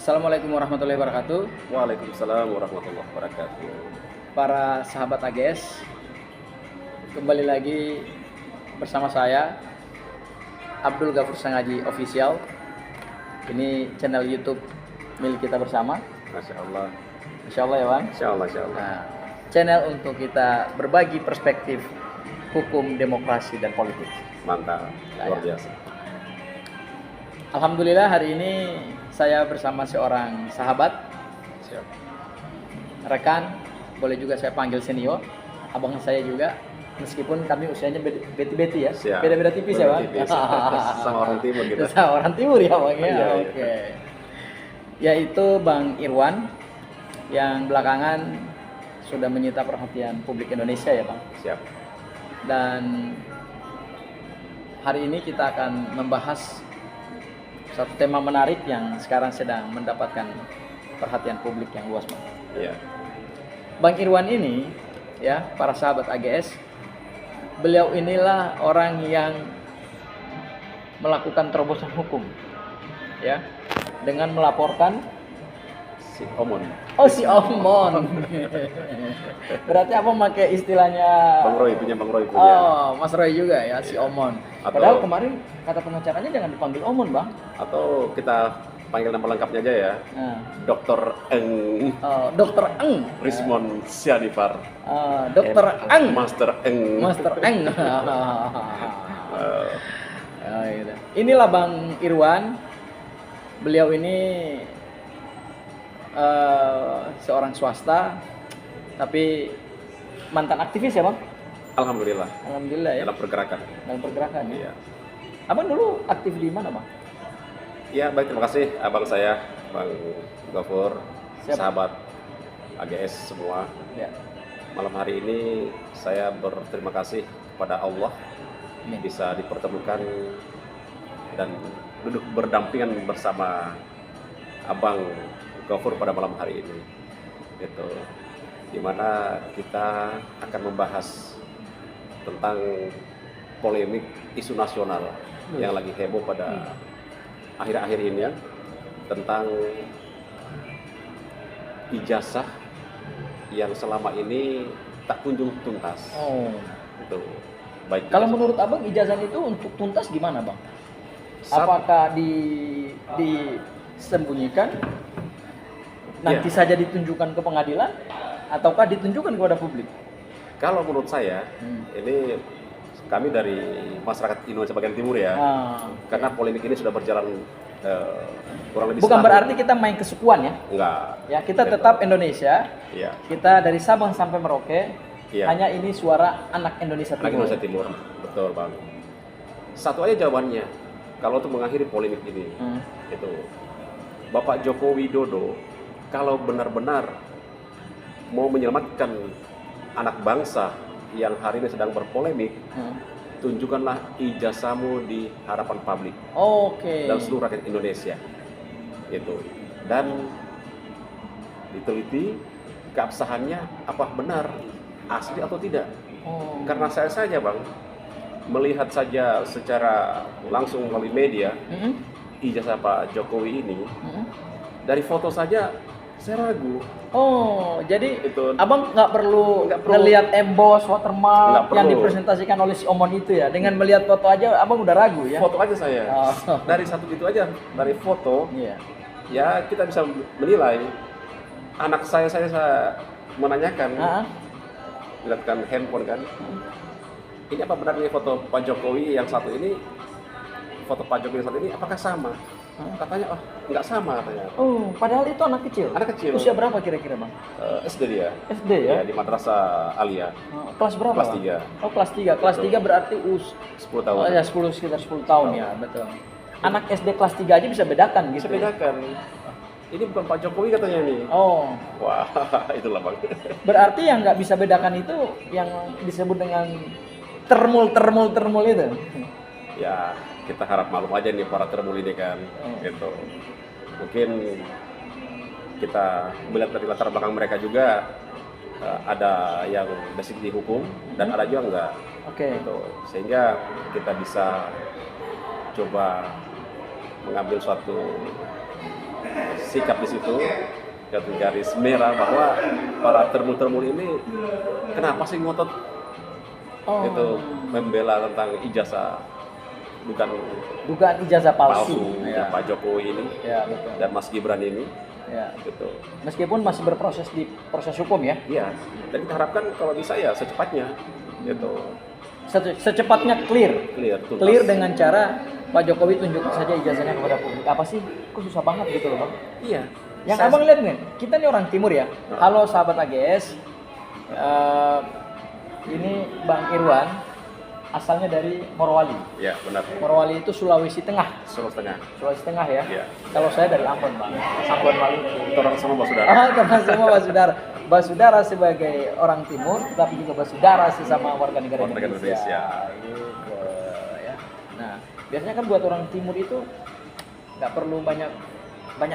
Assalamualaikum warahmatullahi wabarakatuh. Waalaikumsalam warahmatullahi wabarakatuh. Para sahabat AGS, kembali lagi bersama saya Abdul Ghafur Sangaji Official. Ini channel YouTube milik kita bersama. Masya Allah. Insya Allah ya Bang. Insya Allah, insya Allah. Nah, channel untuk kita berbagi perspektif hukum, demokrasi, dan politik. Mantap, luar biasa. Alhamdulillah hari ini saya bersama seorang sahabat, Siap. rekan, boleh juga saya panggil senior, abang saya juga, meskipun kami usianya beti-beti ya, Siap. beda-beda tipis ya Bang. Tipis. Sama orang timur gitu. Sama orang timur ya Bang ya. Iya, iya. Oke. Yaitu Bang Irwan yang belakangan sudah menyita perhatian publik Indonesia ya Bang. Siap. Dan hari ini kita akan membahas satu tema menarik yang sekarang sedang mendapatkan perhatian publik yang luas Bang. Iya. Bang Irwan ini ya, para sahabat AGS, beliau inilah orang yang melakukan terobosan hukum ya, dengan melaporkan Si Omon. si Omon. Berarti apa pakai istilahnya Bang Roy punya. Oh, Mas Roy juga ya, si Omon. Atau- Padahal kemarin kata pengacaranya jangan dipanggil Omon, Bang. Atau kita panggil nama lengkapnya aja ya. Nah, Dr. Eng Dokter Eng. Rismon Sianipar. Dokter Eng. Master Eng. Master Eng. Eh, Gitu. Inilah Bang Irwan. Beliau ini seorang swasta, tapi mantan aktivis ya Bang? Alhamdulillah. Alhamdulillah ya. Dalam pergerakan. Dalam pergerakan ya. Iya. Abang dulu aktif di mana Bang? Ya, baik, terima kasih abang saya, Bang Ghafur, Siap. sahabat AGS semua. Ya. Malam hari ini saya berterima kasih kepada Allah Amin. bisa dipertemukan dan duduk berdampingan bersama Abang Ghafur pada malam hari ini. Itu dimana kita akan membahas tentang polemik isu nasional yang lagi heboh pada akhir-akhir ini ya, tentang ijazah yang selama ini tak kunjung tuntas. Oh. Itu baik. Kalau menurut Abang ijazah itu untuk tuntas gimana Bang? Apakah disembunyikan, nanti saja ditunjukkan ke pengadilan, ataukah ditunjukkan kepada publik? Kalau menurut saya, ini kami dari masyarakat Indonesia bagian timur ya, karena polemik ini sudah berjalan kurang lebih Bukan setahun. berarti kita main kesukuan ya? Enggak. Ya, kita tetap Indonesia. Iya. Kita dari Sabang sampai Merauke. Iya. Hanya ini suara anak Indonesia Anak Timur. Indonesia Timur, betul Bang. Satu aja jawabannya, kalau untuk mengakhiri polemik ini, itu Bapak Joko Widodo kalau benar-benar mau menyelamatkan anak bangsa yang hari ini sedang berpolemik, tunjukkanlah ijazahmu di hadapan publik Oke. dan seluruh rakyat Indonesia. Gitu. Dan diteliti keabsahannya apa benar asli atau tidak. Oh. Karena saya saja Bang melihat saja secara langsung melalui media ijazah Pak Jokowi ini, dari foto saja saya ragu. Oh, jadi Itu Abang nggak perlu Nggak perlu. ngelihat emboss, watermark Nggak yang perlu. dipresentasikan oleh si Omon itu ya. Dengan melihat foto aja Abang udah ragu ya. foto aja saya. Oh. Dari satu itu aja, dari foto Iya. ya kita bisa menilai. Anak saya menanyakan, lihatkan handphone kan. Ini apa benar ini foto Pak Jokowi yang satu ini? Foto Pak Jokowi yang satu ini apakah sama? Katanya, oh nggak sama katanya. Oh, padahal itu anak kecil. Anak kecil. Usia berapa kira-kira Bang? SD dia. SD ya? Ya, di Madrasah Alia. Kelas berapa? Kelas Bang? 3. Oh, kelas 3. Kelas 3 berarti 10 tahun. Oh ya, sekitar 10 tahun ya, betul. Anak SD kelas 3 aja bisa bedakan gitu. Bisa bedakan. Ini bukan Pak Jokowi katanya nih. Oh, Wah, itulah Bang. berarti yang nggak bisa bedakan itu yang disebut dengan termul itu. Ya, kita harap maklum aja nih para termul ini kan. Gitu. Mungkin kita melihat dari latar belakang mereka juga ada yang basic di hukum dan ada juga enggak. Oke. Gitu. Sehingga kita bisa coba mengambil suatu sikap di situ, satu garis merah bahwa para termul-termul ini kenapa sih ngotot itu membela tentang ijazah dugaan ijazah palsu, ya. Pak Jokowi ini betul. dan Mas Gibran ini, gitu. Meskipun masih berproses di proses hukum ya. Iya. Dan kita harapkan kalau bisa ya secepatnya, gitu. Secepatnya clear Tuntas. dengan cara Pak Jokowi tunjukkan saja ijazahnya kepada publik. Apa sih? Kok susah banget gitu loh, Bang? Iya. Yang abang lihat nih, kita nih orang timur ya. Halo sahabat AGS, ini Bang Irwan, asalnya dari Morowali. Ya, benar. Morowali itu Sulawesi Tengah. Sulawesi Tengah Ya. Iya. Kalau saya dari Ambon, Bang. Ambon Maluku. Kita orang sama Basudara. Teman semua Basudara. Basudara sebagai orang timur, tapi juga Basudara sesama warga negara Indonesia. Gitu, ya. Nah, biasanya kan buat orang timur itu nggak perlu banyak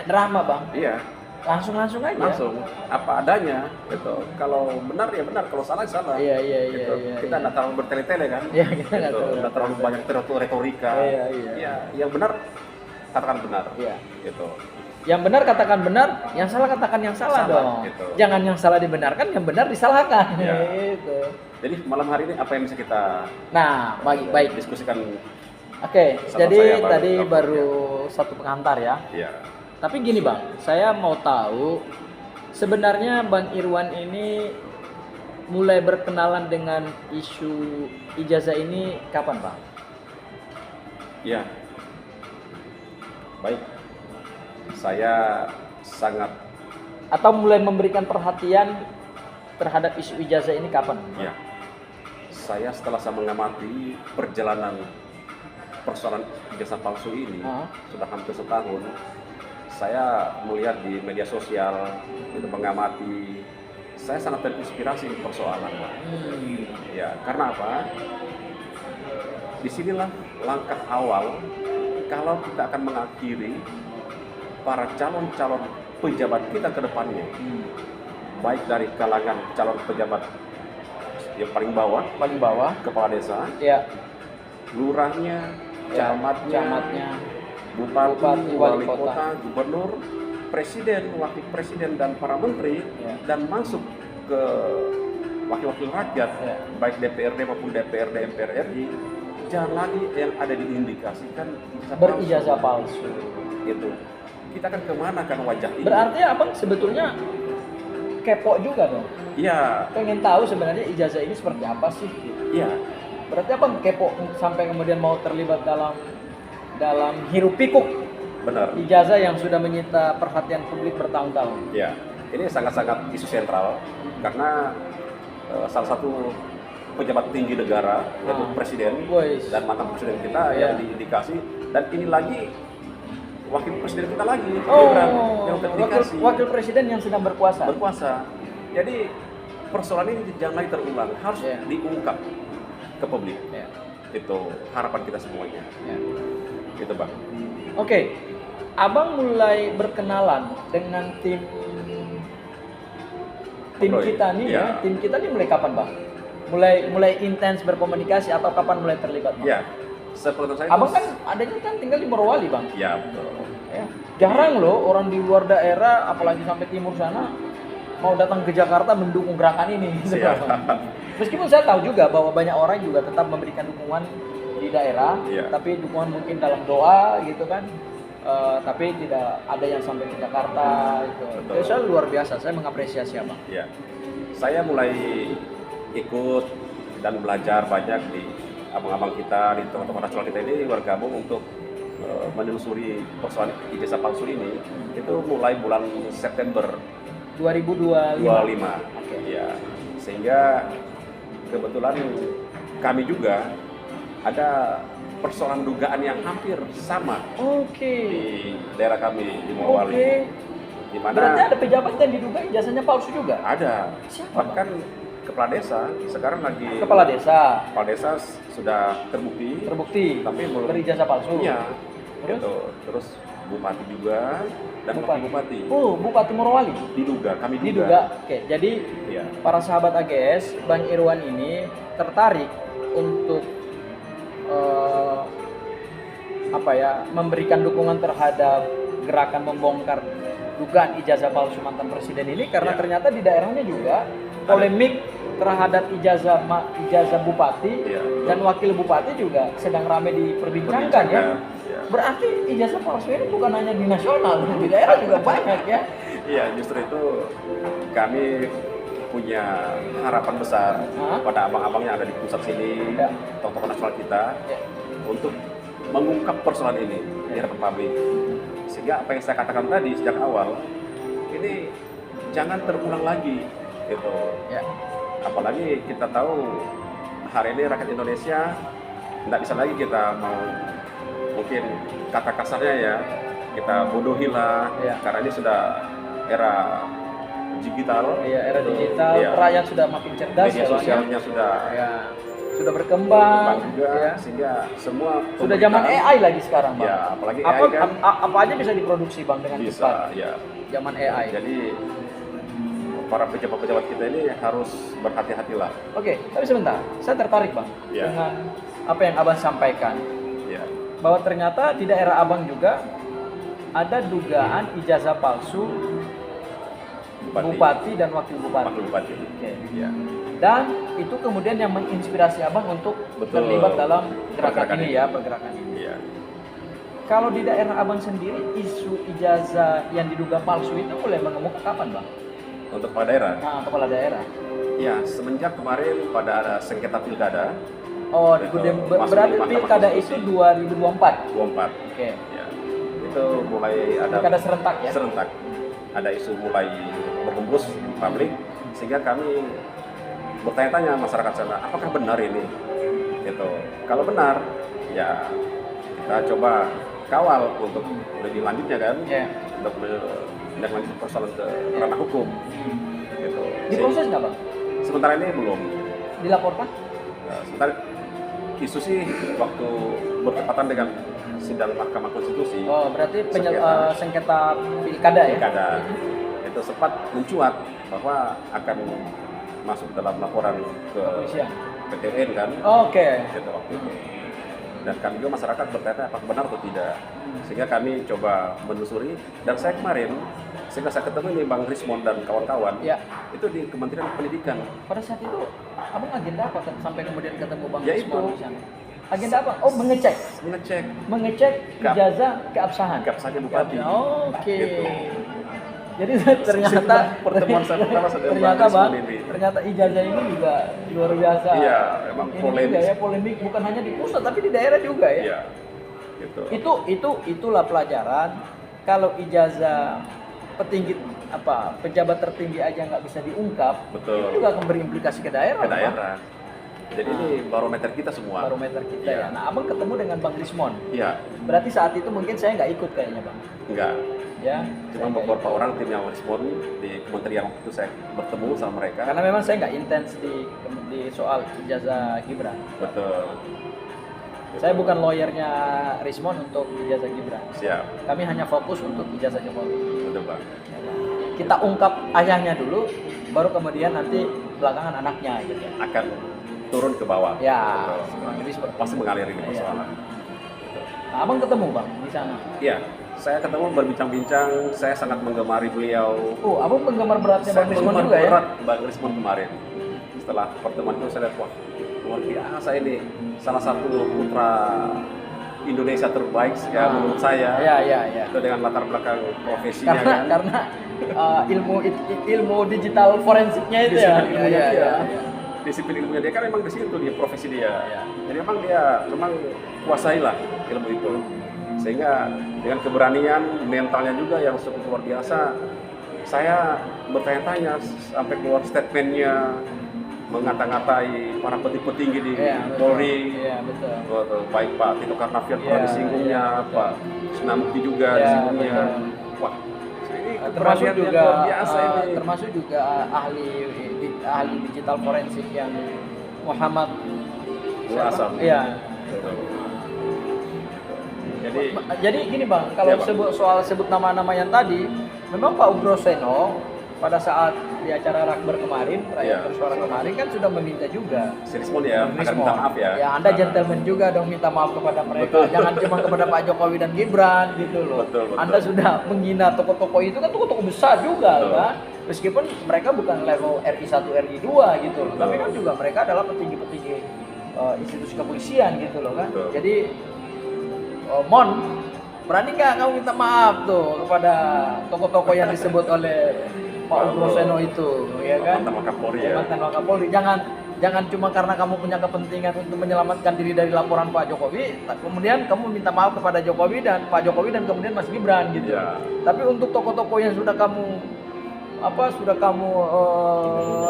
drama, Bang. Iya. Langsung aja. Langsung apa adanya, gitu. Kalau benar ya benar, kalau salah ya salah. Iya. Gitu. Kita nggak terlalu bertele-tele kan. Iya, kita nggak terlalu banyak retorika. Iya. Ya, yang benar katakan benar. Iya. Gitu. Yang benar katakan benar, yang salah katakan yang salah dong. Gitu. Jangan yang salah dibenarkan, yang benar disalahkan. Ya. Gitu. Jadi malam hari ini apa yang bisa kita baik. diskusikan? Oke, jadi tadi baru satu pengantar ya. Iya. Tapi gini Bang, saya mau tahu sebenarnya Bang Irwan ini mulai berkenalan dengan isu ijazah ini kapan Bang? Iya. Baik. Saya sangat atau mulai memberikan perhatian terhadap isu ijazah ini kapan? Iya. Saya setelah saya mengamati perjalanan persoalan ijazah palsu ini sudah hampir setahun. Saya melihat di media sosial, itu mengamati, saya sangat terinspirasi persoalan. Ya, karena apa? Disinilah langkah awal kalau kita akan mengakhiri para calon-calon pejabat kita ke depannya, baik dari kalangan calon pejabat yang paling bawah, kepala desa, lurahnya, camatnya, bupati, wali kota, gubernur, presiden, wakil presiden dan para menteri, dan masuk ke wakil-wakil rakyat, baik DPRD maupun DPRD MPR RI, jangan lagi yang ada diindikasikan berijazah palsu. Itu kita akan kemana kan wajah ini? Berarti abang sebetulnya kepo juga dong. Iya. Pengen tahu sebenarnya ijazah ini seperti apa sih? Iya. Berarti abang kepo sampai kemudian mau terlibat dalam hiruk pikuk. Benar. Ijazah yang sudah menyita perhatian publik bertahun-tahun. Iya. Ini sangat-sangat isu sentral karena salah satu pejabat tinggi negara yaitu presiden dan mantan presiden kita yang diindikasi, dan ini lagi wakil presiden kita lagi yang terindikasi. Wakil presiden yang sedang berkuasa. Jadi persoalan ini jangan lagi terulang, harus diungkap ke publik. Itu harapan kita semuanya. Gitu Bang. Oke. Abang mulai berkenalan dengan tim kita nih tim kita nih mulai kapan Bang? Mulai intens berkomunikasi atau kapan mulai terlibat Bang? Iya. Seperti saya. Abang kan adanya kan tinggal di Morowali Bang. Iya betul. Ya. Jarang loh orang di luar daerah, apalagi sampai timur sana, mau datang ke Jakarta mendukung gerakan ini. Meskipun saya tahu juga bahwa banyak orang juga tetap memberikan dukungan di daerah, tapi dukungan mungkin dalam doa gitu kan. Tapi tidak ada yang sampai ke Jakarta gitu. Jadi saya luar biasa, saya mengapresiasi Abang. Iya. Saya mulai ikut dan belajar banyak di abang-abang kita, di teman-teman nasional kita ini bergabung untuk menelusuri persoalan ijazah palsu ini. Itu mulai bulan September 2025. Ya, sehingga kebetulan kami juga ada persoalan dugaan yang hampir sama di daerah kami di Morowali. Di mana berarti ada pejabat yang diduga ijazahnya palsu juga? Ada. Siapa? Bahkan kepala desa sekarang lagi. Kepala desa sudah terbukti tapi berijazah palsu. Iya. Terus bupati juga dan bupati. Bupati Morowali kami diduga. Oke, jadi para sahabat AGS, Bang Irwan ini tertarik untuk memberikan dukungan terhadap gerakan membongkar dugaan ijazah palsu mantan presiden ini karena Ya. ternyata di daerahnya juga polemik terhadap ijazah bupati Ya. dan wakil bupati juga sedang ramai diperbincangkan ya. Ya. Berarti ijazah palsu ini bukan hanya di nasional, di daerah juga banyak ya. Iya, justru itu kami punya harapan besar Hah? pada abang-abang yang ada di pusat sini, Ya. tokoh nasional kita, Ya. untuk mengungkap persoalan ini di hadapan publik. Sehingga apa yang saya katakan tadi sejak awal, ini jangan terulang lagi, gitu. Ya. Apalagi kita tahu hari ini rakyat Indonesia tidak bisa lagi kita mau, mungkin kata kasarnya ya, kita bodohi lah, Ya. karena ini sudah era digital. Iya, era digital, Iya. rakyat sudah makin cerdas Media ya, Bang, ya. sosialnya sudah Ya, sudah berkembang, juga, ya. sehingga semua Sudah zaman pemberitaan- AI lagi sekarang, Bang. Ya, apalagi apa, AI kan apa aja bisa diproduksi, Bang, dengan cepat. bisa, ya. Zaman AI. Jadi para pejabat-pejabat kita ini harus berhati-hatilah. Oke, tapi sebentar. Saya tertarik, Bang, Ya. dengan apa yang Abang sampaikan. Ya, Bahwa ternyata di daerah Abang juga ada dugaan ijazah palsu bupati dan wakil bupati. Wakil bupati. Oke. Ya. Dan itu kemudian yang menginspirasi Abang untuk Betul. terlibat dalam gerakan Pergerakan ini ini. ya, pergerakan ini. Iya. Kalau di daerah Abang sendiri, isu ijazah yang diduga palsu itu mulai mengemuka kapan, Bang? Untuk kepala daerah. Nah, kepala daerah. Ya, semenjak kemarin pada ada sengketa pilkada Oh, Betul. berarti Masuk di Mahkamah pilkada itu Konstitusi. 2024. 24. Oke. Ya. Itu mulai ada Pilkada serentak ya. serentak. Ada isu mulai berhembus di publik, sehingga kami bertanya-tanya masyarakat sana, apakah benar ini? Gitu. Kalau benar, ya kita coba kawal untuk lebih lanjutnya kan, Ya. untuk menindaklanjuti persoalan ke ranah hukum. Gitu. Diproses nggak, Bang? Sementara ini belum. Dilaporkan? Sementara isu sih waktu bertepatan dengan sidang Mahkamah Konstitusi. Oh, berarti Sengketa. sengketa pilkada ya? Pilkada itu sempat mencuat bahwa akan masuk dalam laporan ke Kepolisian. PT UN kan, Oke. gitu waktu itu. Dan kami juga masyarakat bertanya apakah benar atau tidak, sehingga kami coba menelusuri. Dan saya kemarin, sehingga saya ketemu ini Bang Rismon dan kawan-kawan, Ya. itu di Kementerian Pendidikan. Pada saat itu, Abang agenda apa sampai kemudian ketemu Bang Ya Rismon itu. di sana? Agenda apa? Oh, mengecek Mengecek ijazah keabsahan. keabsahannya bupati. Oke. Gitu. Jadi ternyata Pertemuan saya pertama sama ternyata Bang Bang, Rismon ini. ternyata ijazah ini juga luar biasa. Iya, emang Ini polemik. juga ya polemik bukan hanya di pusat tapi di daerah juga ya. Iya, gitu. Itulah pelajaran kalau ijazah petinggi pejabat tertinggi aja nggak bisa diungkap, Betul. itu juga akan berimplikasi ke daerah. Ke Bang. daerah. Jadi ini barometer kita semua. Barometer kita Iya. ya. Nah, Abang ketemu dengan Bang Rismon. Iya, Berarti saat itu mungkin saya nggak ikut kayaknya, Bang. enggak. Ya. Cuma saya nggak beberapa ikut. orang tim yang respon di kementerian waktu itu saya bertemu sama mereka. Karena memang saya nggak intens di soal ijazah Gibran. Betul. Saya bukan lawyernya Rismon untuk ijazah Gibran. Siap. Kami hanya fokus untuk ijazah Jokowi. Betul, Bang. Kita ungkap ayahnya dulu, baru kemudian nanti belakangan anaknya gitu. Akan turun ke bawah. Ya, Betul. jadi seperti Pasti mengalir ini Iya. persoalan. Nah, Abang ketemu Bang di sana. Iya, saya ketemu berbincang-bincang, saya sangat menggemari beliau. Oh, Abang penggemar beratnya Saya Bang Rismon penggemar juga ya? berat Bang Rismon kemarin. Setelah pertemuan itu saya lihat, wah luar biasa ini. Salah satu putra Indonesia terbaik ya menurut saya. Iya. Itu dengan latar belakang profesinya Karena kan. karena ilmu digital forensiknya itu ya. Disiplin ilmunya dia. Iya. Disiplin ilmunya dia kan memang di situ dia profesi dia. Iya. Jadi memang kuasailah ilmu itu. Sehingga dengan keberanian mentalnya juga yang cukup luar biasa. Saya bertanya-tanya sampai keluar statementnya mengata-ngatai para petinggi di Iya, betul. Polri. Iya, betul. Baik Pak Tito Karnavian pernah Iya, disinggungnya, iya, betul. Pak Sunamukti juga Iya, disinggungnya. betul. Wah, ini Termasuk keberanian yang juga luar biasa ini. termasuk juga ahli digital forensik yang Muhammad Nur Asam. Iya. Betul. Jadi Jadi gini Bang, kalau Iya, Bang. sebut nama-nama yang tadi, memang Pak Ugroseno pada saat di acara Rakber kemarin, Iya. rakyat bersuara kemarin kan sudah meminta juga. Si Rismon ya, akan Rismon. minta maaf ya. Ya, Anda gentleman juga dong minta maaf kepada mereka. Betul. Jangan cuma kepada Pak Jokowi dan Gibran gitu loh. Betul. Anda sudah menghina tokoh-tokoh itu kan tokoh-tokoh besar juga Betul. kan. Meskipun mereka bukan level RI 1, RI 2 gitu loh. Betul. Tapi kan juga mereka adalah petinggi-petinggi institusi kepolisian gitu loh kan. Betul. Jadi Mon, berani nggak kamu minta maaf tuh kepada tokoh-tokoh yang disebut oleh Pak Ugro Seno itu, ya kan? Mantan Wakapolri ya. Mantan Wakapolri. Jangan cuma karena kamu punya kepentingan untuk menyelamatkan diri dari laporan Pak Jokowi, kemudian kamu minta maaf kepada Jokowi dan Pak Jokowi dan kemudian Mas Gibran gitu. Ya. Tapi untuk tokoh-tokoh yang sudah kamu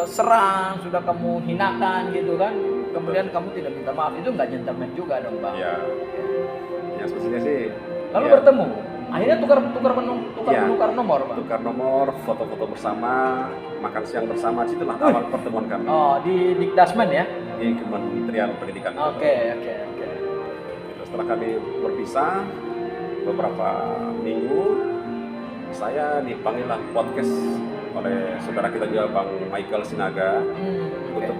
serang, sudah kamu hinakan gitu kan, kemudian kamu tidak minta maaf, itu nggak gentleman juga dong, Bang. Ya. Yang semestinya sih. Lalu ya, bertemu, akhirnya tukar Ya. nomor, Bang. tukar nomor, foto-foto bersama, makan siang bersama, situlah awal pertemuan kami Oh, di Dikdasmen ya? di Kementerian Pendidikan. Oke. Gitu. Setelah kami berpisah beberapa minggu, saya dipanggillah podcast oleh saudara kita juga Bang Michael Sinaga Oke. untuk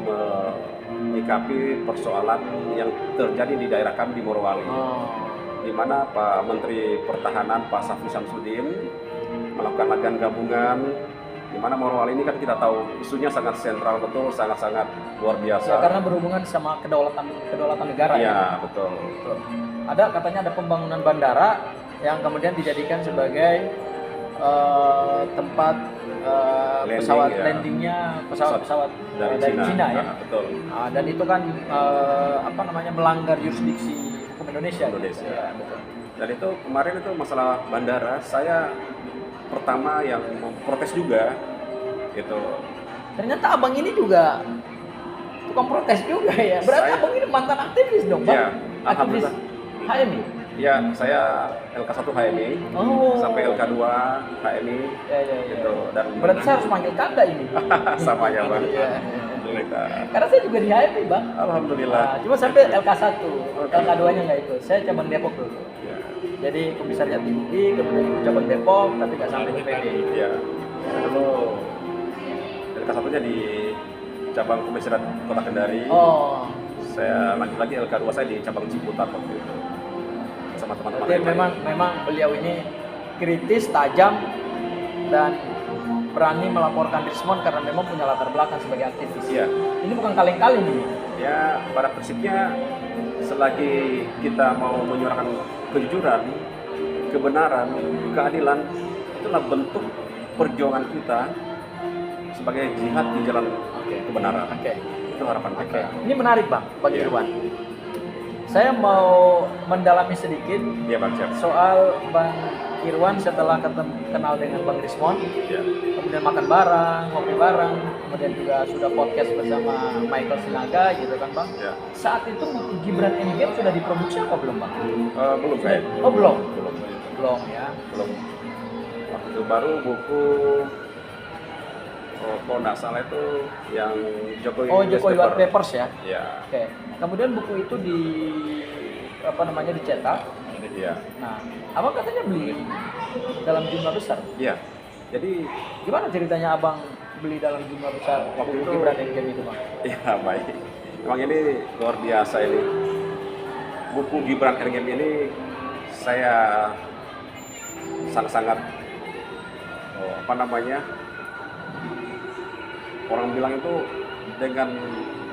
menyikapi persoalan yang terjadi di daerah kami di Morowali. Oh. Di mana Pak Menteri Pertahanan Pak Safri Samsudin melakukan latihan gabungan, di mana Morowali ini kan kita tahu isunya sangat sentral, betul, sangat-sangat luar biasa. Ya, karena berhubungan sama kedaulatan negara ya. Iya, betul. Ada katanya ada pembangunan bandara yang kemudian dijadikan sebagai tempat Landing, pesawat ya. landingnya pesawat Dari Cina ya. Nah, betul. Dan itu kan melanggar yurisdiksi hukum Indonesia. Indonesia. Ya, betul. Dan itu kemarin itu masalah bandara, saya pertama yang memprotes juga, gitu. Ternyata abang ini juga tukang protes juga ya. Berarti Saya- abang ini mantan aktivis dong, Bang? Ya, Aktivis alhamdulillah. HMI. Ya, saya LK1 HMI Oh. sampai LK2 HMI, Ya. gitu. Dan Berarti saya harus manggil Kanda ini. sama ya Bang. Iya. Alhamdulillah. Karena saya juga di HMI, Bang. Alhamdulillah. Nah, cuma sampai LK1, LK2-nya nggak ikut. Saya cabang Depok dulu. Ya. Jadi komisariat di UI, kemudian ikut cabang Depok, tapi nggak sampai di PD. Ya. Dulu LK1-nya di cabang komisariat Kota Kendari. Oh, Saya lanjut lagi LK2 saya di cabang Ciputat waktu itu. Sama teman-teman jadi yang lain. memang beliau ini kritis, tajam, dan berani melaporkan Rismon karena memang punya latar belakang sebagai aktivis. Iya. Ini bukan kaleng-kaleng nih. Ya, pada prinsipnya selagi kita mau menyuarakan kejujuran, kebenaran, keadilan, itulah bentuk perjuangan kita sebagai jihad di jalan kebenaran. Oke. Itu harapan kita. Ini menarik, Bang, bagi Iya. Irwan. Saya mau mendalami sedikit Iya, Bang Syaf. soal Bang Irwan setelah kenal dengan Bang Rismon, Ya. kemudian makan bareng, ngopi bareng, kemudian juga sudah podcast bersama Michael Sinaga gitu kan, Bang. Ya. Saat itu buku Gibran Endgame sudah diproduksi apa belum, Bang? Belum kayak. Oh, belum. Belum. Belum ya. Belum. Waktu itu baru buku kalau nggak salah itu yang Jokowi. Oh, Jokowi White Newspaper. Papers ya. Ya. Oke. Kemudian buku itu dicetak. Iya. Nah, abang katanya beli dalam jumlah besar. Iya. Jadi Gimana ceritanya abang beli dalam jumlah besar Waktu buku itu- Gibran Endgame itu, Bang? ya baik. Emang ini luar biasa ini. Buku Gibran Endgame ini saya sangat-sangat orang bilang itu dengan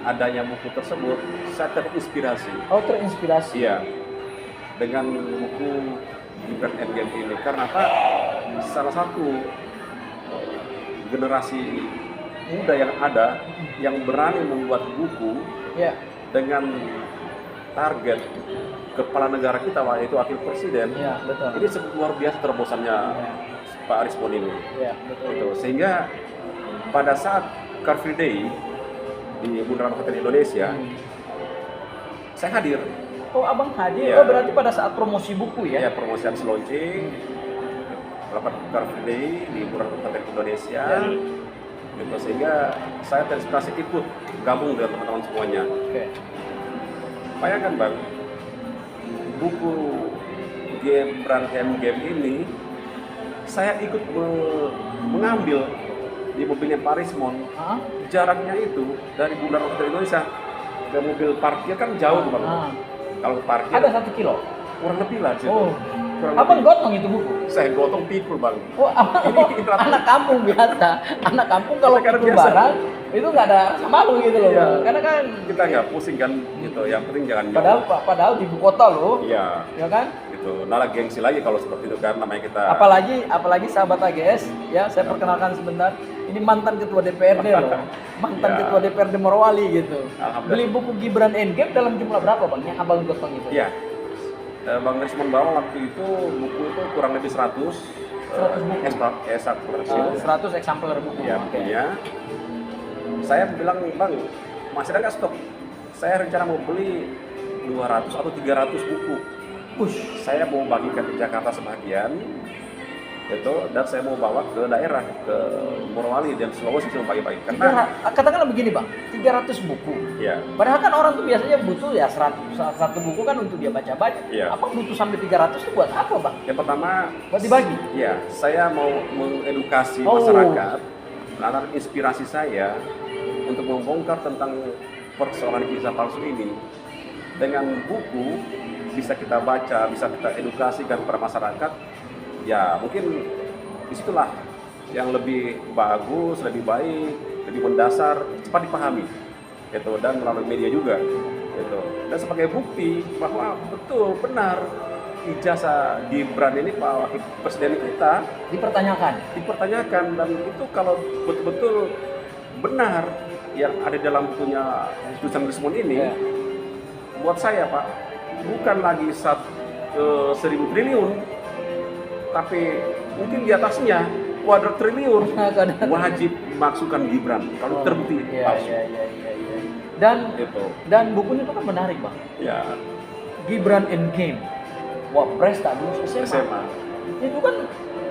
adanya buku tersebut saya terinspirasi. Oh, terinspirasi. Iya, dengan buku Gibran Endgame ini karena Pak, salah satu generasi muda yang ada yang berani membuat buku Ya. dengan target kepala negara kita yaitu wakil presiden. Ya, betul. Ini luar biasa terobosannya Ya. Pak Rismon ini. Ya, betul. Gitu. Sehingga pada saat Car Free Day di Bundaran Hotel Indonesia, saya hadir. Oh, abang hadir. Iya. Oh, berarti pada saat promosi buku ya? Ya, promosi habis launching, melakukan Car Free Day di Bundaran Hotel Indonesia. Gitu. Sehingga saya terinspirasi ikut gabung dengan teman-teman semuanya. Oke. Bayangkan Bang, buku Gibran Endgame ini saya ikut mengambil di mobilnya Pak Rismon, Hah? jaraknya itu dari Bundaran Hotel Indonesia ke mobil parkir kan jauh tuh bang. Kalau parkir Ada 1 kilo. kurang lebih lah situ. Oh. Kurang Abang lebih. gotong itu buku. Saya gotong pikul bang. Oh, anak kampung biasa. Anak kampung kalau Karena pikul biasa. barang itu nggak ada rasa malu gitu loh, Iya. Bang. Karena kan Kita nggak pusing kan gitu. Yang penting jangan padahal di ibu kota loh. Iya. Ya kan? Gitu. Nala gengsi lagi kalau seperti itu kan namanya kita. Apalagi sahabat AGS ya, saya perkenalkan sebentar. Ini mantan ketua DPRD loh. Mantan Ya. ketua DPRD Morowali gitu. Alhamdulillah. Beli buku Gibran Endgame dalam jumlah berapa, Bang? Yang Abang gotong itu? Iya. Bang Rismon bawa waktu itu buku itu kurang lebih 100 buku. eksemplar. 100 eksemplar buku. Ya, Oke. punya. Saya bilang, Bang, masih ada nggak stok? Saya rencana mau beli 200 atau 300 buku. Push. Saya mau bagikan di Jakarta sebagian, itu, dan saya mau bawa ke daerah, ke Morowali dan Sulawesi saya mau bagi-bagi. Karena, Katakanlah begini, Bang. 300 buku. ya, Padahal kan orang tuh biasanya butuh ya 100 buku kan untuk dia baca-baca. Iya. Apa butuh sampai 300 itu buat apa, Bang? yang pertama, Buat dibagi. ya, saya mau mengedukasi Oh. masyarakat, karena inspirasi saya untuk membongkar tentang persoalan visa palsu ini. Dengan buku bisa kita baca, bisa kita edukasikan kepada masyarakat. Ya mungkin disitulah yang lebih bagus, lebih baik, lebih mendasar, cepat dipahami, gitu, dan melalui media juga, gitu. Dan sebagai bukti bahwa betul benar ijazah Gibran ini Pak Wakil Presiden kita Dipertanyakan. dan itu kalau betul-betul benar yang ada dalam bukunya tulisan Rismon ini, Ya. buat saya Pak bukan lagi 1.000 triliun, tapi mungkin di atasnya kuadrat triliun wajib masukkan Gibran kalau terbukti palsu. Dan Gitu. bukunya itu kan menarik, Bang. Ya, Gibran Endgame. Wah, Pres tak lulus SMA. SMA. Itu kan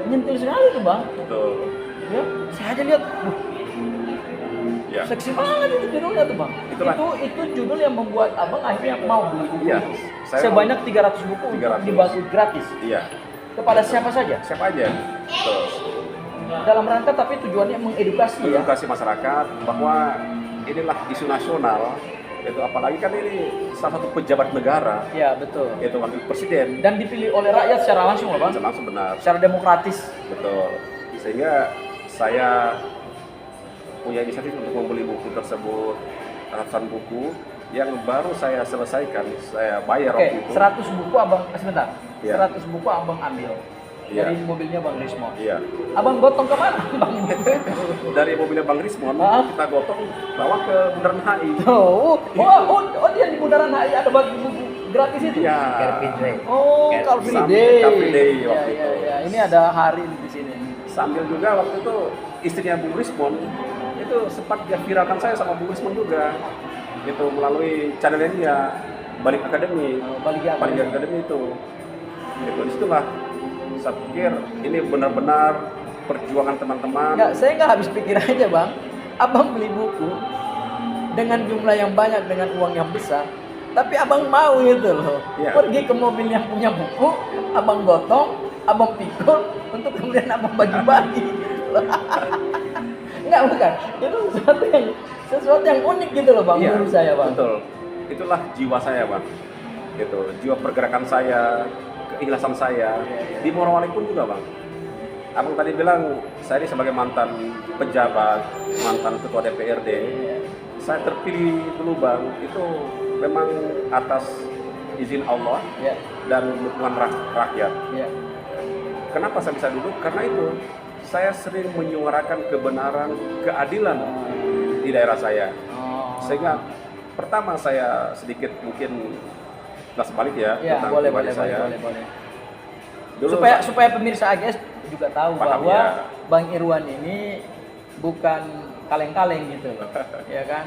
nyentil sekali tuh, Bang. Betul. Ya, saya aja lihat, Ya. seksi banget itu judulnya tuh, Bang. Itulah. Itu judul yang membuat Abang akhirnya mau beli buku Iya, itu. saya Sebanyak 300 buku untuk 300. dibagi gratis Iya. kepada siapa saja. Siapa aja? Betul. Dalam rangka tapi tujuannya mengedukasi ya. Edukasi masyarakat bahwa inilah isu nasional, itu apalagi kan ini salah satu pejabat negara, Ya, betul. yaitu wakil presiden, Dan dipilih oleh rakyat secara langsung, loh, Bang. langsung benar. Secara demokratis. Betul. Sehingga saya punya inisiatif untuk membeli buku tersebut, ratusan buku yang baru saya selesaikan, saya bayar Oke, waktu itu. 100 buku Abang, sebentar. Iya. 100 buku Abang ambil Iya. dari mobilnya Bang Rismon. Iya. Abang gotong kemana, Bang? Dari mobilnya Bang Rismon, Ah. kita gotong bawa ke Bundaran HI. Oh, dia di Bundaran HI ada bagi buku gratis itu. Iya. Oh, Car Free Sampai Day. Car Free Day Iya, waktu iya, itu. iya. Ini ada hari di sini. Sambil juga waktu itu istrinya Bung Rismon itu sempat dia viralkan saya sama Bung Rismon juga, itu melalui channelnya dia, Balik Akademi. Balik Akademi itu disitulah saya pikir ini benar-benar perjuangan teman-teman. Nggak, saya nggak habis pikir aja, Bang. Abang beli buku dengan jumlah yang banyak, dengan uang yang besar, tapi abang mau gitu loh. Iya. Pergi ke mobil yang punya buku, abang gotong, abang pikul, untuk kemudian abang bagi-bagi. Gitu loh. Enggak, bukan. Itu sesuatu yang unik gitu loh, Bang, Iya, menurut saya, Bang. betul. Itulah jiwa saya, Bang. Gitu, jiwa pergerakan saya, keikhlasan saya. Di Morowali pun juga, Bang. Abang tadi bilang saya ini sebagai mantan pejabat, mantan ketua DPRD. Saya terpilih dulu, Bang. Itu memang atas izin Allah Ya, dan dukungan rakyat. ya. Kenapa saya bisa duduk? Karena itu saya sering menyuarakan kebenaran, keadilan di daerah saya. Oh. Sehingga pertama saya sedikit mungkin kelas balik ya, Ya, tentang boleh. pribadi saya. Dulu, Supaya pemirsa AGS juga tahu Paham, bahwa ya. Bang Irwan ini bukan kaleng-kaleng gitu loh, ya kan?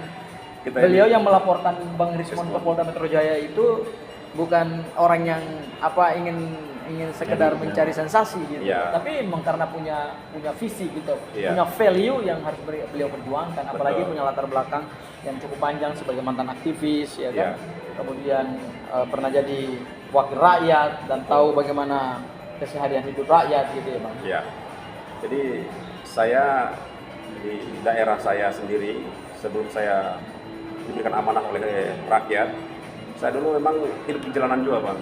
kita Beliau ini- yang melaporkan Bang Rismon ke Polda Metro Jaya itu bukan orang yang ingin sekedar mencari sensasi gitu, Iya. tapi memang karena punya visi gitu, Iya. punya value yang harus beliau perjuangkan, apalagi Betul. punya latar belakang yang cukup panjang sebagai mantan aktivis, ya kan? Iya. Kemudian pernah jadi wakil rakyat dan tahu bagaimana keseharian hidup rakyat gitu ya, Bang. Ya, jadi saya di daerah saya sendiri sebelum saya diberikan amanah oleh rakyat. Saya dulu memang hidup di jalanan juga, Bang.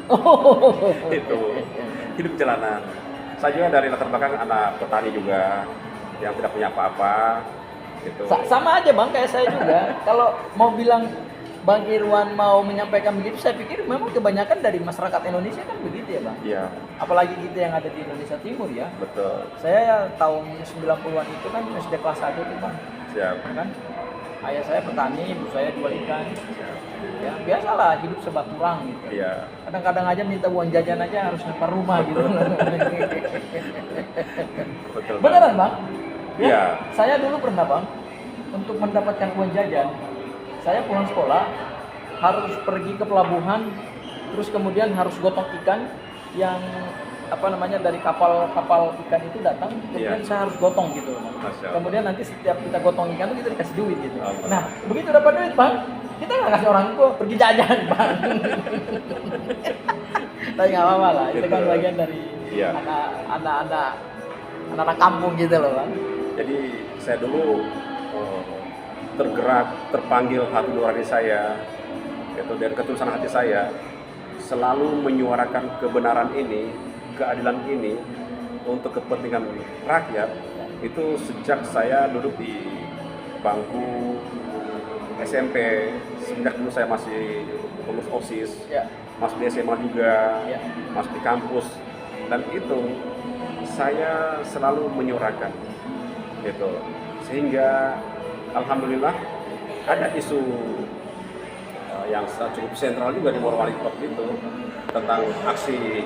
Itu hidup di jalanan. Saya juga dari latar belakang anak petani juga yang tidak punya apa-apa. Gitu. Sama aja Bang, kayak saya juga. Kalau mau bilang Bang Irwan mau menyampaikan begitu, saya pikir memang kebanyakan dari masyarakat Indonesia kan begitu ya Bang. Iya. Apalagi kita yang ada di Indonesia Timur ya. Betul. Saya tahun 90-an itu kan SD kelas 1 tuh Bang. Siap. Kan? Ayah saya petani, ibu saya jual ikan. Ya, biasalah hidup serba kurang gitu. Iya. Kadang-kadang aja minta uang jajan aja harus nempel rumah gitu. Betul. Beneran Bang? Iya. Saya dulu pernah Bang, untuk mendapatkan uang jajan, saya pulang sekolah harus pergi ke pelabuhan, terus kemudian harus gotong ikan yang dari kapal ikan itu datang, kemudian saya harus gotong gitu. Kemudian nanti setiap kita gotong ikan itu kita dikasih duit gitu. Nah, begitu dapat duit Bang, kita nggak kasih orang tua, pergi jajan Bang. Tapi nggak apa-apa lah, itu kan bagian dari anak-anak kampung gitu loh Bang. Jadi saya dulu tergerak, terpanggil hati nurani saya, gitu, dan ketulusan hati saya selalu menyuarakan kebenaran ini, keadilan ini untuk kepentingan rakyat. Itu sejak saya duduk di bangku SMP, sejak dulu saya masih pengurus OSIS, masuk di SMA juga, masuk di kampus, dan itu saya selalu menyuarakan, gitu. Sehingga alhamdulillah ada isu yang cukup sentral juga di Morowali waktu itu tentang aksi